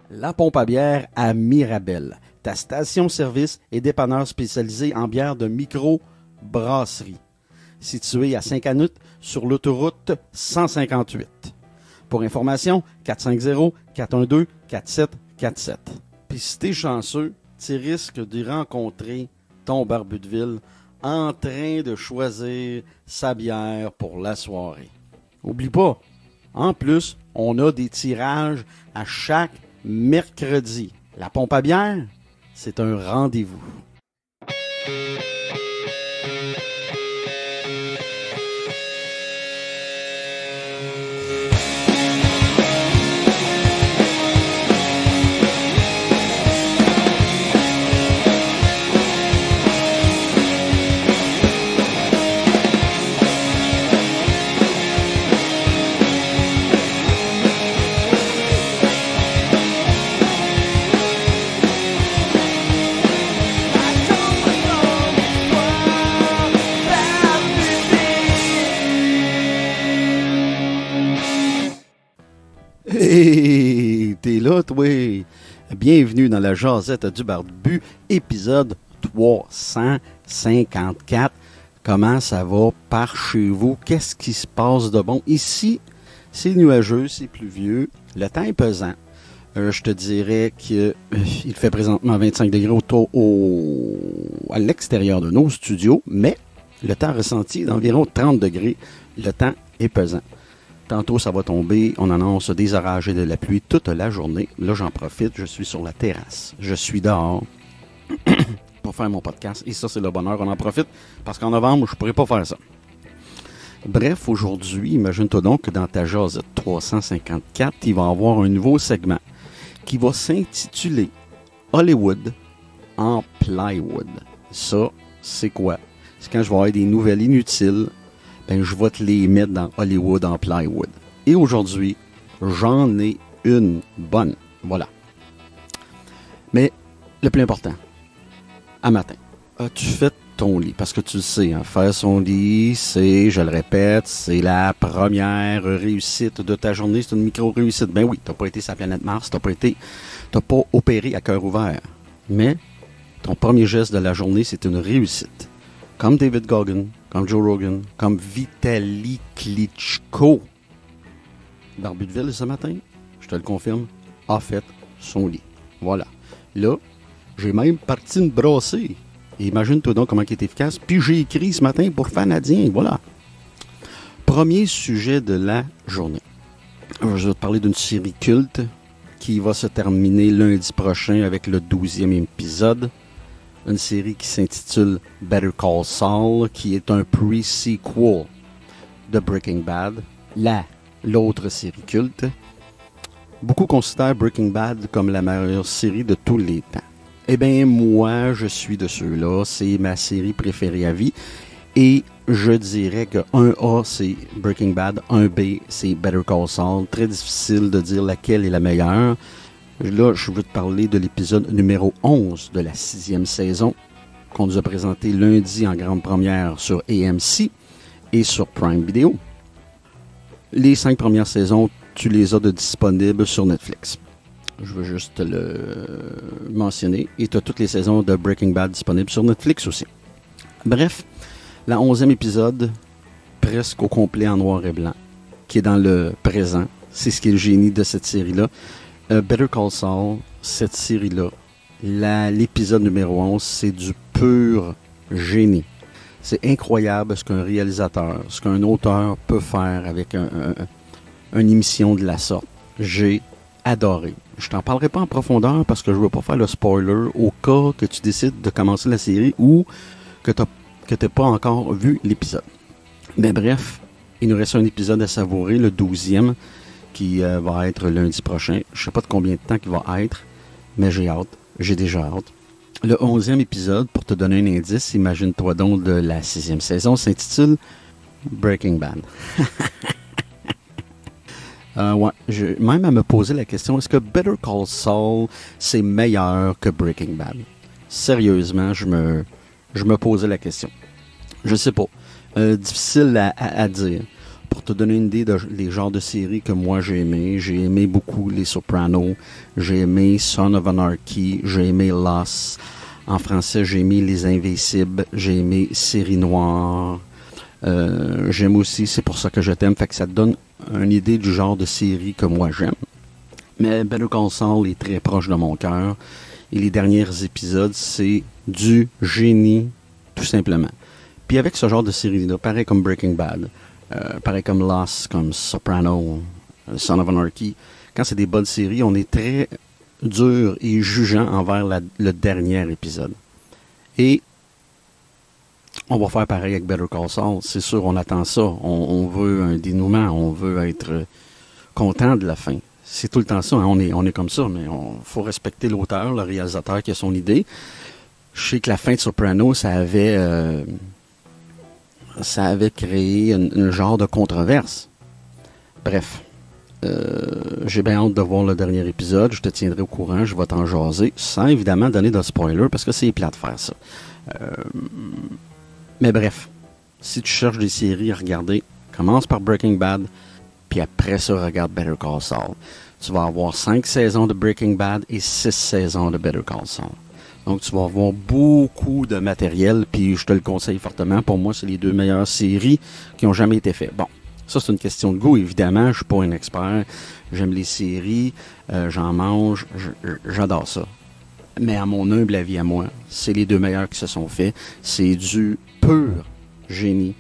La Pompe à bière à Mirabel, ta station-service et dépanneur spécialisé en bière de micro-brasserie. Situé à Saint-Canut sur l'autoroute 158. Pour information, 450-412-4747. Puis si t'es chanceux, tu risques de rencontrer ton barbu de ville en train de choisir sa bière pour la soirée. Oublie pas, en plus, on a des tirages à chaque mercredi. La Pompe à bière, c'est un rendez-vous. Hey, t'es là, toi? Bienvenue dans la Jazette du Barbu, épisode 354. Comment ça va par chez vous? Qu'est-ce qui se passe de bon? Ici, c'est nuageux, c'est pluvieux, le temps est pesant. Je te dirais qu'il fait présentement 25 degrés à l'extérieur de nos studios, mais le temps ressenti est d'environ 30 degrés. Le temps est pesant. Tantôt, ça va tomber. On annonce des orages et de la pluie toute la journée. Là, j'en profite. Je suis sur la terrasse. Je suis dehors pour faire mon podcast. Et ça, c'est le bonheur. On en profite parce qu'en novembre, je ne pourrais pas faire ça. Bref, aujourd'hui, imagine-toi donc que dans ta Jazette 354, il va y avoir un nouveau segment qui va s'intituler Hollywood en plywood. Ça, c'est quoi? C'est quand je vais avoir des nouvelles inutiles. Ben, je vais te les mettre dans Hollywood en plywood. Et aujourd'hui, j'en ai une bonne. Voilà. Mais le plus important, à matin, as-tu fait ton lit? Parce que tu le sais, hein, faire son lit, c'est, je le répète, c'est la première réussite de ta journée. C'est une micro-réussite. Ben oui, t'as pas été sur la planète Mars, t'as pas opéré à cœur ouvert. Mais ton premier geste de la journée, c'est une réussite. Comme David Goggin, comme Joe Rogan, comme Vitaly Klitschko. Barbu de ville ce matin, je te le confirme, a fait son lit. Voilà. Là, j'ai même parti me brasser. Et imagine-toi donc comment il est efficace. Puis j'ai écrit ce matin pour Fanadien. Voilà. Premier sujet de la journée. Je vais te parler d'une série culte qui va se terminer lundi prochain avec le 12e épisode. Une série qui s'intitule Better Call Saul, qui est un pre-sequel de Breaking Bad, l'autre série culte. Beaucoup considèrent Breaking Bad comme la meilleure série de tous les temps. Eh bien, moi, je suis de ceux-là. C'est ma série préférée à vie. Et je dirais que 1A, c'est Breaking Bad, 1B, c'est Better Call Saul. Très difficile de dire laquelle est la meilleure. Là, je veux te parler de l'épisode numéro 11 de la 6e saison qu'on nous a présenté lundi en grande première sur AMC et sur Prime Video. Les 5 premières saisons, tu les as disponibles sur Netflix. Je veux juste te le mentionner. Et tu as toutes les saisons de Breaking Bad disponibles sur Netflix aussi. Bref, la 11e épisode, presque au complet en noir et blanc, qui est dans le présent. C'est ce qui est le génie de cette série-là. Better Call Saul, cette série-là, l'épisode numéro 11, c'est du pur génie. C'est incroyable ce qu'un réalisateur, ce qu'un auteur peut faire avec une émission de la sorte. J'ai adoré. Je t'en parlerai pas en profondeur parce que je veux pas faire le spoiler au cas que tu décides de commencer la série ou que tu n'as pas encore vu l'épisode. Mais bref, il nous reste un épisode à savourer, le 12e, qui va être lundi prochain. Je ne sais pas de combien de temps il va être, mais j'ai hâte. J'ai déjà hâte. Le 11e épisode, pour te donner un indice, imagine-toi donc de la 6e saison, s'intitule Breaking Bad. Même à me poser la question, est-ce que Better Call Saul, c'est meilleur que Breaking Bad? Sérieusement, je me posais la question. Je sais pas. Difficile à dire. pour te donner une idée des genres de séries que moi j'ai aimé beaucoup Les Sopranos, j'ai aimé Son of Anarchy, j'ai aimé Lost. En français, j'ai aimé Les Invincibles, j'ai aimé Série Noire. J'aime aussi C'est pour ça que je t'aime. Fait que ça te donne une idée du genre de série que moi j'aime. Mais Better Call Saul est très proche de mon cœur. Et les derniers épisodes, c'est du génie, tout simplement. Puis avec ce genre de série-là, pareil comme Breaking Bad, pareil comme Lost, comme Soprano, Son of Anarchy, quand c'est des bonnes séries, on est très dur et jugeant envers le dernier épisode. Et on va faire pareil avec Better Call Saul. C'est sûr, on attend ça. On veut un dénouement. On veut être content de la fin. C'est tout le temps ça. Hein. On est comme ça, mais faut respecter l'auteur, le réalisateur qui a son idée. Je sais que la fin de Soprano, ça avait créé un genre de controverse. Bref. J'ai bien hâte de voir le dernier épisode. Je te tiendrai au courant. Je vais t'en jaser. Sans évidemment donner de spoiler, parce que c'est plat de faire ça. Mais bref, si tu cherches des séries à regarder, commence par Breaking Bad, puis après ça, regarde Better Call Saul. Tu vas avoir 5 saisons de Breaking Bad et 6 saisons de Better Call Saul. Donc, tu vas avoir beaucoup de matériel, puis je te le conseille fortement. Pour moi, c'est les 2 meilleures séries qui ont jamais été faites. Bon, ça, c'est une question de goût, évidemment. Je suis pas un expert. J'aime les séries, j'en mange, j'adore ça. Mais à mon humble avis à moi, c'est les 2 meilleurs qui se sont faits. C'est du pur génie,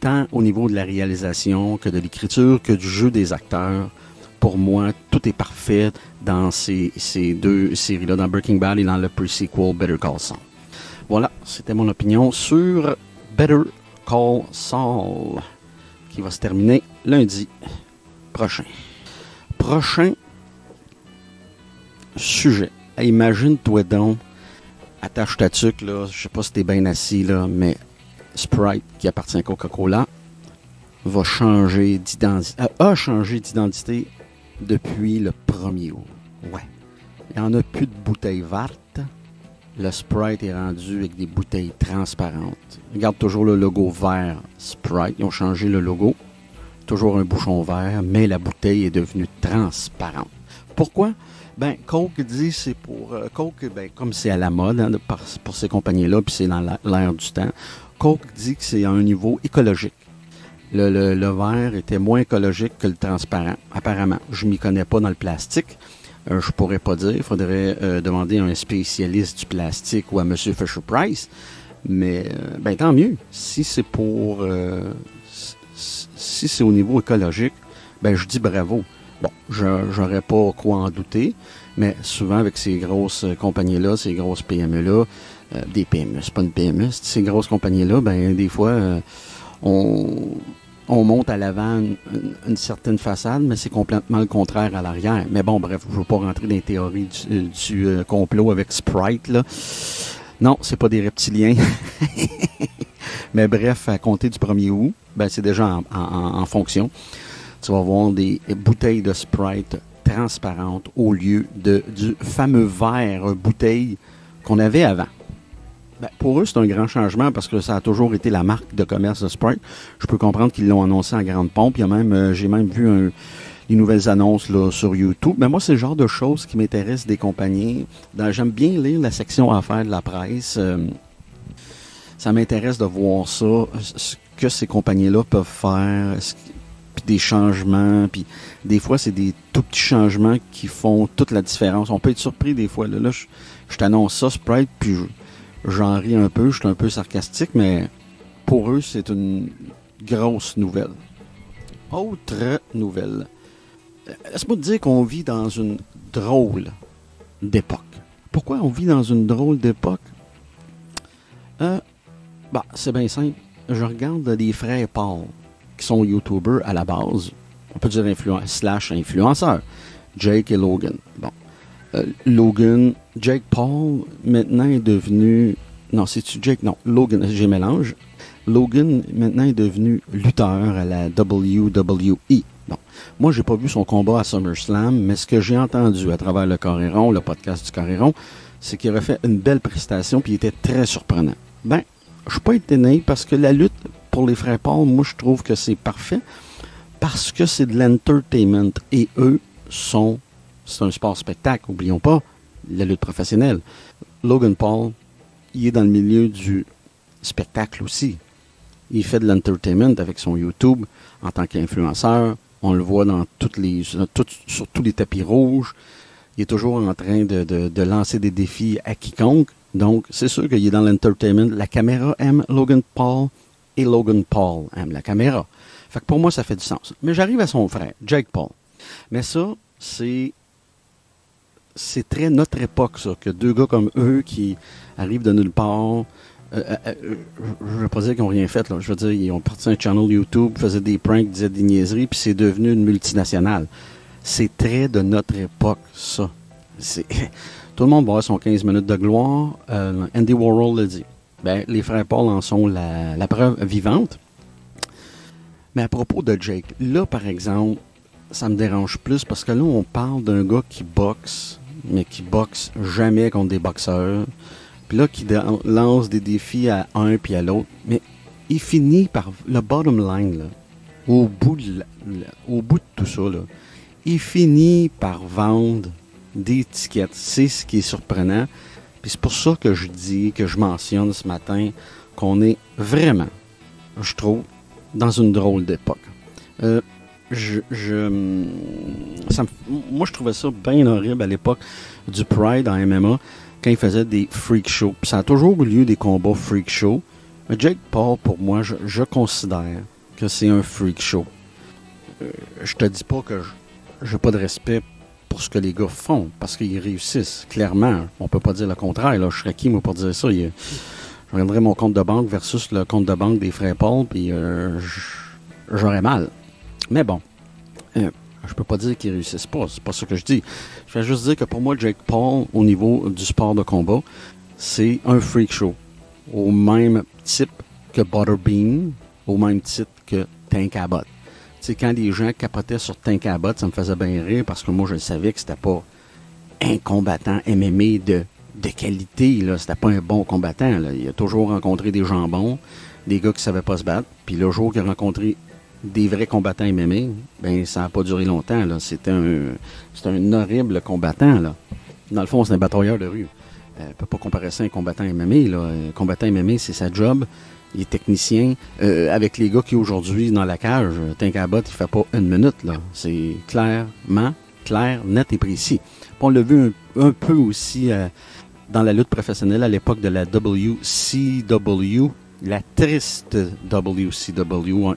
tant au niveau de la réalisation que de l'écriture, que du jeu des acteurs. Pour moi, tout est parfait dans ces 2 séries-là, dans Breaking Bad et dans le pre-sequel Better Call Saul. Voilà, c'était mon opinion sur Better Call Saul, qui va se terminer lundi prochain. Prochain sujet. Imagine-toi donc, attache ta tuque, là, je sais pas si t'es bien assis, là, mais Sprite, qui appartient à Coca-Cola, a changé d'identité depuis le 1er août. Ouais. Il n'y en a plus de bouteilles vertes. Le Sprite est rendu avec des bouteilles transparentes. Regarde toujours le logo vert Sprite. Ils ont changé le logo. Toujours un bouchon vert, mais la bouteille est devenue transparente. Pourquoi? Ben, Coke dit c'est pour... Coke, ben, comme c'est à la mode hein, pour ces compagnies-là, puis c'est dans l'air du temps, Coke dit que c'est à un niveau écologique. Le verre était moins écologique que le transparent, apparemment. Je m'y connais pas dans le plastique. Je pourrais pas dire. Il faudrait demander à un spécialiste du plastique ou à M. Fisher-Price. Mais, ben, tant mieux. Si c'est pour... si c'est au niveau écologique, ben, je dis bravo. Bon, j'aurais pas quoi en douter, mais souvent avec ces grosses compagnies-là, ces grosses PME-là, des PME, c'est pas une PME, ces grosses compagnies-là, ben des fois, on monte à l'avant une certaine façade, mais c'est complètement le contraire à l'arrière. Mais bon, bref, je veux pas rentrer dans les théories du complot avec Sprite, là. Non, c'est pas des reptiliens. Mais bref, à compter du 1er août, ben c'est déjà en fonction. Tu vas avoir des bouteilles de Sprite transparentes au lieu du fameux verre bouteille qu'on avait avant. Ben, pour eux, c'est un grand changement parce que ça a toujours été la marque de commerce de Sprite. Je peux comprendre qu'ils l'ont annoncé en grande pompe. J'ai même vu les nouvelles annonces là, sur YouTube. Mais moi, c'est le genre de choses qui m'intéressent des compagnies. J'aime bien lire la section affaires de la presse. Ça m'intéresse de voir ça, ce que ces compagnies-là peuvent faire, puis des changements, puis des fois, c'est des tout petits changements qui font toute la différence. On peut être surpris des fois. Là je t'annonce ça, Sprite, puis j'en ris un peu, je suis un peu sarcastique, mais pour eux, c'est une grosse nouvelle. Autre nouvelle. Laisse-moi te dire qu'on vit dans une drôle d'époque. Pourquoi on vit dans une drôle d'époque? C'est bien simple. Je regarde des frères Paul, qui sont YouTubers à la base. On peut dire influenceurs. Jake et Logan. Bon. Jake Paul, maintenant est devenu... Non, c'est-tu Jake? Non, Logan, j'ai mélange. Logan, maintenant, est devenu lutteur à la WWE. Bon. Moi, j'ai pas vu son combat à SummerSlam, mais ce que j'ai entendu à travers le Coréron, le podcast du Coréron, c'est qu'il aurait fait une belle prestation, puis il était très surprenant. Ben, je suis pas étonné parce que la lutte pour les frères Paul, moi, je trouve que c'est parfait. parce que c'est de l'entertainment. Et eux c'est un sport-spectacle, oublions pas, la lutte professionnelle. Logan Paul, il est dans le milieu du spectacle aussi. Il fait de l'entertainment avec son YouTube en tant qu'influenceur. On le voit sur tous les tapis rouges. Il est toujours en train de lancer des défis à quiconque. Donc, c'est sûr qu'il est dans l'entertainment. La caméra aime Logan Paul et Logan Paul aime la caméra. Fait que pour moi, ça fait du sens. Mais j'arrive à son frère, Jake Paul. Mais ça, c'est très notre époque, ça, que deux gars comme eux qui arrivent de nulle part. Je ne veux pas dire qu'ils n'ont rien fait, là. Je veux dire, ils ont parti un channel YouTube, faisaient des pranks, disaient des niaiseries, puis c'est devenu une multinationale. C'est très de notre époque, ça. Tout le monde va avoir son 15 minutes de gloire. Andy Warhol l'a dit. Ben, les frères Paul en sont la preuve vivante. Mais à propos de Jake, là, par exemple, ça me dérange plus parce que là, on parle d'un gars qui boxe, mais qui boxe jamais contre des boxeurs. Puis là, qui lance des défis à un puis à l'autre. Mais il finit par le bottom line, là, au bout de tout ça, là, il finit par vendre des tickets. C'est ce qui est surprenant. Puis c'est pour ça que je mentionne ce matin qu'on est vraiment, je trouve, dans une drôle d'époque. Moi, je trouvais ça bien horrible à l'époque du Pride en MMA, quand il faisait des freak shows. Puis ça a toujours eu lieu des combats freak show. Mais Jake Paul, pour moi, je considère que c'est un freak show. Je te dis pas que j'ai pas de respect pour ce que les gars font, parce qu'ils réussissent, clairement. On peut pas dire le contraire. Là. Je serais qui, moi, pour dire ça? Je regarderais mon compte de banque versus le compte de banque des frères Paul, puis j'aurais mal. Mais bon, je peux pas dire qu'ils réussissent pas, c'est pas ça que je dis. Je vais juste dire que pour moi, Jake Paul, au niveau du sport de combat, c'est un freak show. Au même type que Butterbean, au même titre que Tank Abbott. Tu sais, quand les gens capotaient sur Tank Abbott, ça me faisait bien rire parce que moi, je savais que c'était pas un combattant MMA de qualité, là. C'était pas un bon combattant, là. Il a toujours rencontré des jambons, des gars qui savaient pas se battre. Puis le jour qu'il a rencontré des vrais combattants MMA, ben ça n'a pas duré longtemps, là. C'était un horrible combattant, là. Dans le fond, c'est un batailleur de rue. On peut pas comparer ça à un combattant MMA, là. Un combattant MMA, c'est sa job. Il est technicien. Avec les gars qui aujourd'hui dans la cage, Tank Abbott, il fait pas une minute, là. C'est clairement, clair, net et précis. Puis on l'a vu un peu aussi dans la lutte professionnelle à l'époque de la WCW, la triste WCW. Hein.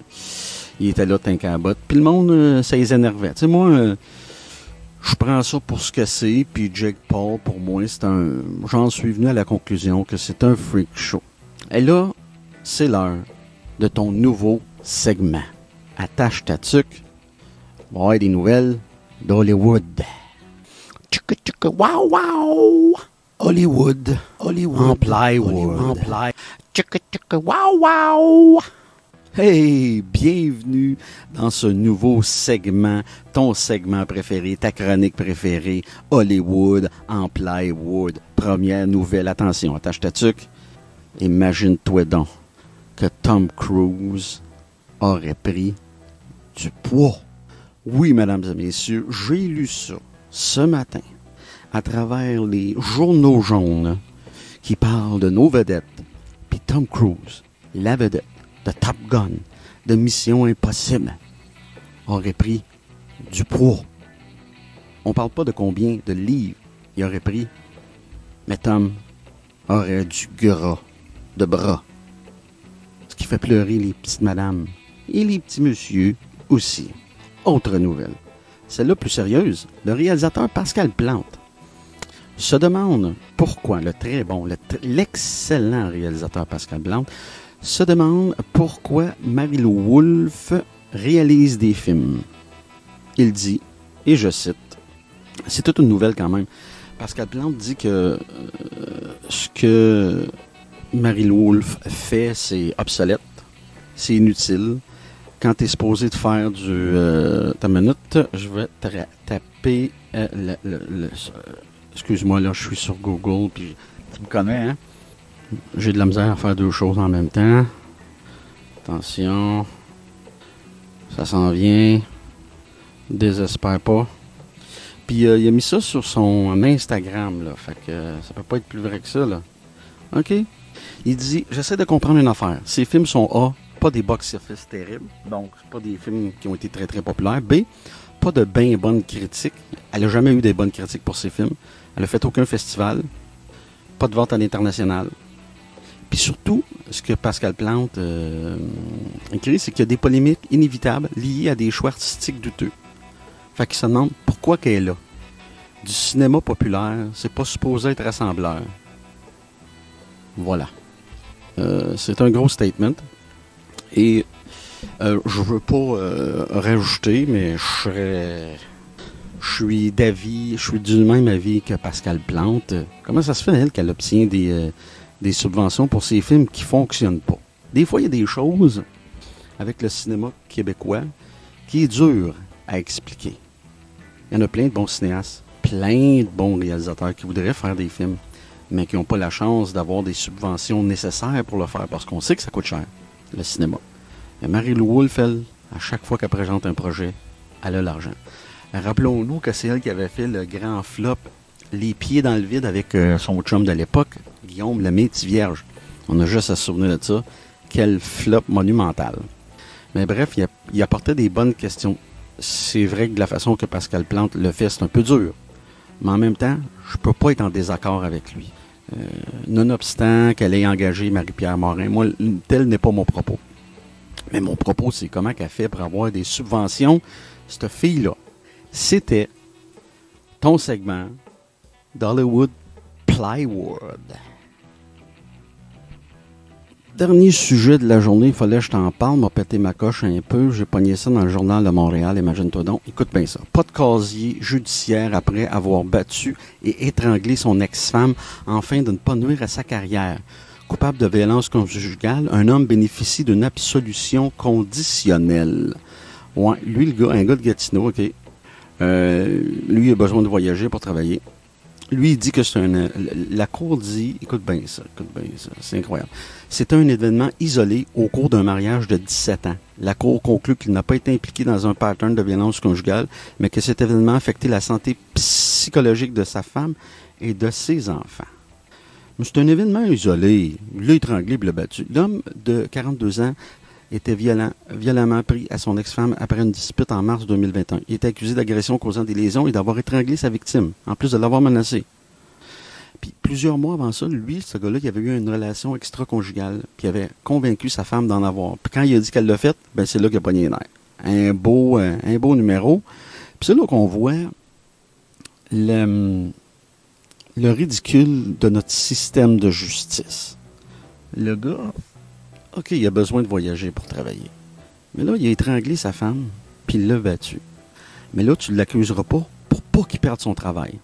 Il était là, Tank Abbott. Puis le monde, ça les énervait. Tu sais, moi, je prends ça pour ce que c'est. Puis Jake Paul, pour moi, j'en suis venu à la conclusion que c'est un freak show. Et là, c'est l'heure de ton nouveau segment. Attache ta tuque. On va avoir des nouvelles d'Hollywood. Tchouka tchouka, wow wow! Hollywood. En plywood. Tchouka tchouka, wow wow! Hey, bienvenue dans ce nouveau segment, ton segment préféré, ta chronique préférée, Hollywood en plywood. Première nouvelle, attention, attache ta tuque. Imagine-toi donc que Tom Cruise aurait pris du poids. Oui, mesdames et messieurs, j'ai lu ça ce matin à travers les journaux jaunes qui parlent de nos vedettes. Puis Tom Cruise, la vedette de Top Gun, de Mission Impossible, aurait pris du poids. On parle pas de combien de livres il aurait pris, mais Tom aurait du gras de bras. Ce qui fait pleurer les petites madames et les petits monsieur aussi. Autre nouvelle. Celle-là plus sérieuse, le réalisateur Pascal Plante se demande pourquoi l'excellent réalisateur Pascal Plante se demande pourquoi Marie-Lou Wolfe réalise des films. Il dit, et je cite, c'est toute une nouvelle quand même, Pascal Plante dit que ce que Marie-Lou Wolfe fait, c'est obsolète, c'est inutile. Quand tu es supposé de faire du... ta minute, je vais taper excuse-moi, là, je suis sur Google, puis tu me connais, hein? J'ai de la misère à faire deux choses en même temps. Attention. Ça s'en vient. Désespère pas. Puis il a mis ça sur son Instagram, là. Fait que ça peut pas être plus vrai que ça, là. OK. Il dit, j'essaie de comprendre une affaire. Ces films sont A, pas des box-office terribles. Donc, c'est pas des films qui ont été très, très populaires. B, pas de bien bonnes critiques. Elle a jamais eu des bonnes critiques pour ses films. Elle a fait aucun festival. Pas de vente à l'international. Puis surtout, ce que Pascal Plante écrit, c'est qu'il y a des polémiques inévitables liées à des choix artistiques douteux. Fait qu'il se demande pourquoi qu'elle est là. Du cinéma populaire, c'est pas supposé être rassembleur. Voilà. C'est un gros statement. Et je veux pas rajouter, mais je suis du même avis que Pascal Plante. Comment ça se fait, elle, qu'elle obtient des subventions pour ses films qui fonctionnent pas? Des fois, il y a des choses avec le cinéma québécois qui est dur à expliquer. Il y en a plein de bons cinéastes, plein de bons réalisateurs qui voudraient faire des films, mais qui n'ont pas la chance d'avoir des subventions nécessaires pour le faire, parce qu'on sait que ça coûte cher, le cinéma. Et Marie-Lou Wolfe, elle, à chaque fois qu'elle présente un projet, elle a l'argent. Rappelons-nous que c'est elle qui avait fait le grand flop Les pieds dans le vide avec son chum de l'époque, Guillaume Lemaitre-Vierge. On a juste à se souvenir de ça. Quel flop monumental. Mais bref, il apportait des bonnes questions. C'est vrai que de la façon que Pascal Plante le fait, c'est un peu dur. Mais en même temps, je peux pas être en désaccord avec lui. Nonobstant qu'elle ait engagé Marie-Pierre Morin, moi, tel n'est pas mon propos. Mais mon propos, c'est comment qu'elle fait pour avoir des subventions. Cette fille-là, c'était ton segment d'Hollywood Plywood. Dernier sujet de la journée, il fallait que je t'en parle, m'a pété ma coche un peu, j'ai pogné ça dans le journal de Montréal, imagine-toi donc. Écoute bien ça. Pas de casier judiciaire après avoir battu et étranglé son ex-femme afin de ne pas nuire à sa carrière. Coupable de violence conjugale, un homme bénéficie d'une absolution conditionnelle. Ouais, lui, un gars de Gatineau, OK. Lui, il a besoin de voyager pour travailler. Lui, il dit que c'est la Cour dit, écoute bien ça, c'est incroyable. C'est un événement isolé au cours d'un mariage de 17 ans. La Cour conclut qu'il n'a pas été impliqué dans un pattern de violence conjugale, mais que cet événement a affecté la santé psychologique de sa femme et de ses enfants. Mais c'est un événement isolé. Il l'a étranglé et l'a battu. L'homme de 42 ans était violemment pris à son ex-femme après une dispute en mars 2021. Il était accusé d'agression causant des lésions et d'avoir étranglé sa victime, en plus de l'avoir menacé. Puis plusieurs mois avant ça, lui, ce gars-là, il avait eu une relation extra-conjugale, puis il avait convaincu sa femme d'en avoir. Puis quand il a dit qu'elle l'a fait, ben c'est là qu'il a pogné les nerfs. Un beau numéro. Puis c'est là qu'on voit le ridicule de notre système de justice. Le gars, OK, il a besoin de voyager pour travailler. Mais là, il a étranglé sa femme, puis il l'a battu. Mais là, tu ne l'accuseras pas pour pas qu'il perde son travail.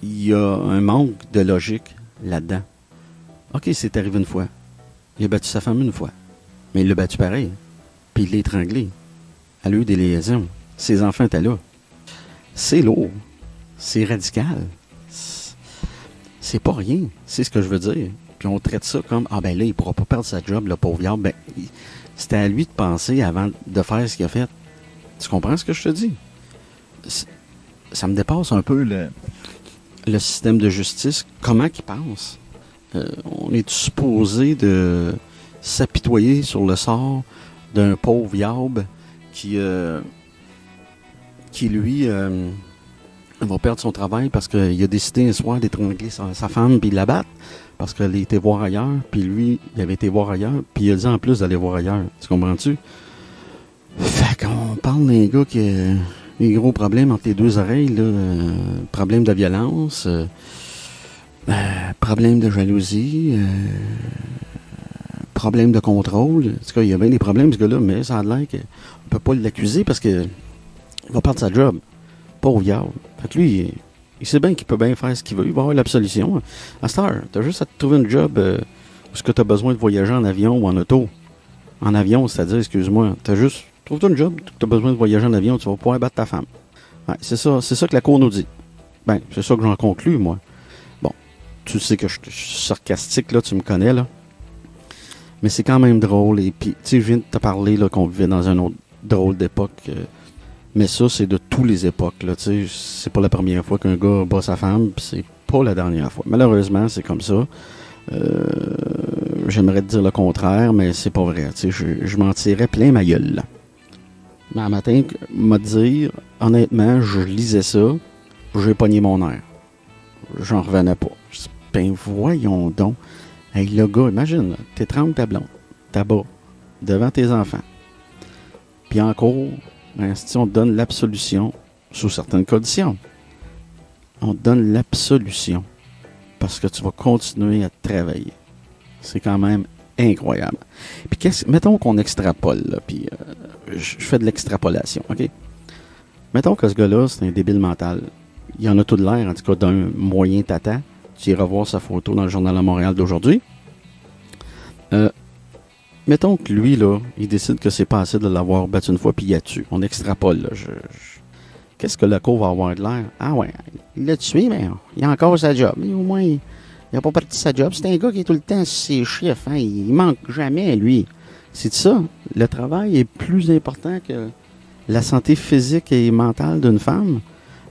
Il y a un manque de logique là-dedans. OK, c'est arrivé une fois. Il a battu sa femme une fois. Mais il l'a battu pareil. Puis il l'a étranglé. Elle a eu des liaisons. Ses enfants étaient là. C'est lourd. C'est radical. C'est pas rien. C'est ce que je veux dire. Puis on traite ça comme, ah ben là, il pourra pas perdre sa job, le pauvre diable. Ben, c'était à lui de penser avant de faire ce qu'il a fait. Tu comprends ce que je te dis? Ça me dépasse un peu le système de justice. Comment qu'il pense? On est supposé de s'apitoyer sur le sort d'un pauvre diable qui lui va perdre son travail parce qu'il a décidé un soir d'étrangler sa femme puis de la battre. Parce qu'elle a été voir ailleurs, puis lui, il avait été voir ailleurs, puis il a dit en plus d'aller voir ailleurs. Tu comprends-tu? Fait qu'on parle d'un gars qui a des gros problèmes entre les deux oreilles, là. Problème de violence, problème de jalousie, problème de contrôle. En tout cas, il y a bien des problèmes, ce gars-là, mais ça a l'air qu'on ne peut pas l'accuser parce qu'il va perdre sa job. Pauvre diable. Fait que lui, il sait bien qu'il peut bien faire ce qu'il veut. Il va avoir l'absolution. À cette heure, t'as juste à te trouver une job où est-ce que t'as besoin de voyager en avion ou en auto. En avion, c'est-à-dire, excuse-moi, trouve-toi une job où t'as besoin de voyager en avion, tu vas pouvoir battre ta femme. Ouais, c'est ça que la Cour nous dit. Ben, c'est ça que j'en conclus, moi. Bon, tu sais que je suis sarcastique, là, tu me connais, là. Mais c'est quand même drôle. Et puis, tu sais, je viens de te parler, là, qu'on vivait dans un autre drôle d'époque. Mais ça, c'est de toutes les époques. Là, c'est pas la première fois qu'un gars bat sa femme, puis c'est pas la dernière fois. Malheureusement, c'est comme ça. J'aimerais te dire le contraire, mais c'est pas vrai. Je m'en tirais plein ma gueule. Là. Mais un matin, m'a dire, honnêtement, je lisais ça, j'ai pogné mon air. J'en revenais pas. Je dis, ben voyons donc. Hey, le gars, imagine, t'étrangles ta blonde, t'abats, devant tes enfants. Puis encore, ben, si on te donne l'absolution, sous certaines conditions, on te donne l'absolution parce que tu vas continuer à travailler. C'est quand même incroyable. Puis mettons qu'on extrapole, là, puis je fais de l'extrapolation, OK? Mettons que ce gars-là, c'est un débile mental. Il en a tout de l'air, en tout cas, d'un moyen tata. Tu iras voir sa photo dans le Journal de Montréal d'aujourd'hui. Mettons que lui, là, il décide que c'est pas assez de l'avoir battu une fois, puis il a tué. On extrapole, là. Qu'est-ce que le cour va avoir de l'air? Ah ouais, il l'a tué, mais il a encore sa job. Mais au moins, il n'a pas parti de sa job. C'est un gars qui est tout le temps sur ses chiffres. Hein. Il manque jamais, lui. C'est ça. Le travail est plus important que la santé physique et mentale d'une femme.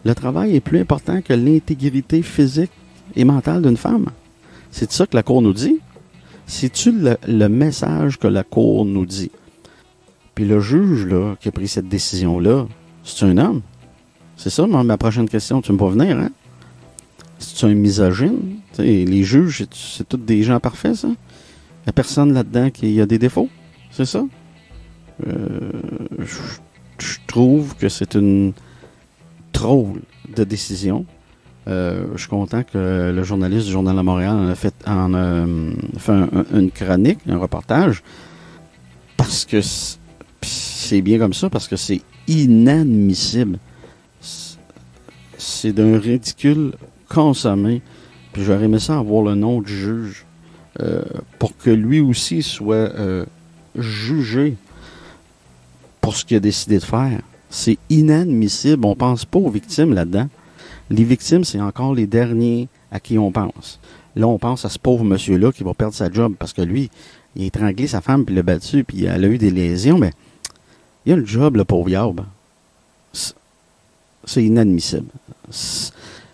Le travail est plus important que l'intégrité physique et mentale d'une femme. C'est ça que la Cour nous dit. C'est-tu le message que la Cour nous dit? Puis le juge là, qui a pris cette décision-là, c'est un homme? C'est ça, ma prochaine question. Tu me vas venir, hein? C'est-tu un misogyne? T'sais, les juges, c'est tous des gens parfaits, ça? Il n'y a personne là-dedans qui a des défauts? C'est ça? Je trouve que c'est une drôle de décision. Je suis content que le journaliste du Journal de Montréal en a fait une chronique, un reportage, parce que c'est bien comme ça, parce que c'est inadmissible. C'est d'un ridicule consommé. Puis j'aurais aimé ça avoir le nom du juge pour que lui aussi soit jugé pour ce qu'il a décidé de faire. C'est inadmissible. On pense pas aux victimes là-dedans. Les victimes, c'est encore les derniers à qui on pense. Là, on pense à ce pauvre monsieur-là qui va perdre sa job parce que lui, il a étranglé sa femme, puis l'a battu, puis elle a eu des lésions. Mais il a le job, le pauvre Yarb. C'est inadmissible.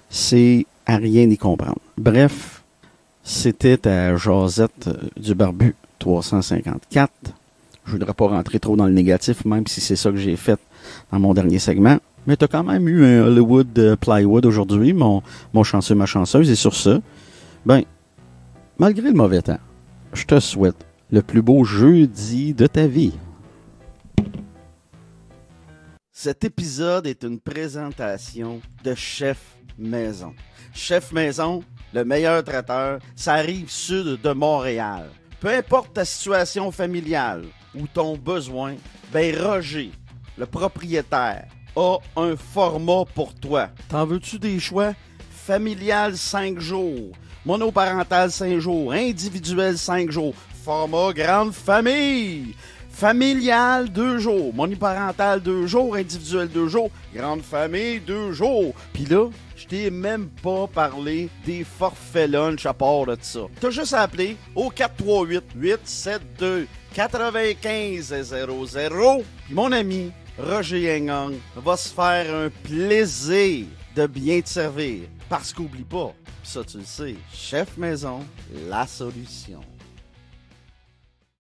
C'est à rien y comprendre. Bref, c'était à Josette du Barbu 354. Je ne voudrais pas rentrer trop dans le négatif, même si c'est ça que j'ai fait dans mon dernier segment. Mais tu as quand même eu un Hollywood Plywood aujourd'hui, mon chanceux, ma chanceuse. Et sur ce, ben, malgré le mauvais temps, je te souhaite le plus beau jeudi de ta vie. Cet épisode est une présentation de Chef Maison. Chef Maison, le meilleur traiteur, ça arrive sud de Montréal. Peu importe ta situation familiale ou ton besoin, ben Roger, le propriétaire, a un format pour toi. T'en veux-tu des choix? Familial 5 jours, monoparental 5 jours, individuel 5 jours, format grande famille. Familial 2 jours, monoparental 2 jours, individuel 2 jours, grande famille 2 jours. Puis là, je t'ai même pas parlé des forfaits lunch à part de ça. T'as juste à appeler au 438-872-9500. Puis mon ami Roger Yengang va se faire un plaisir de bien te servir. Parce qu'oublie pas, ça tu le sais, Chef Maison, la solution.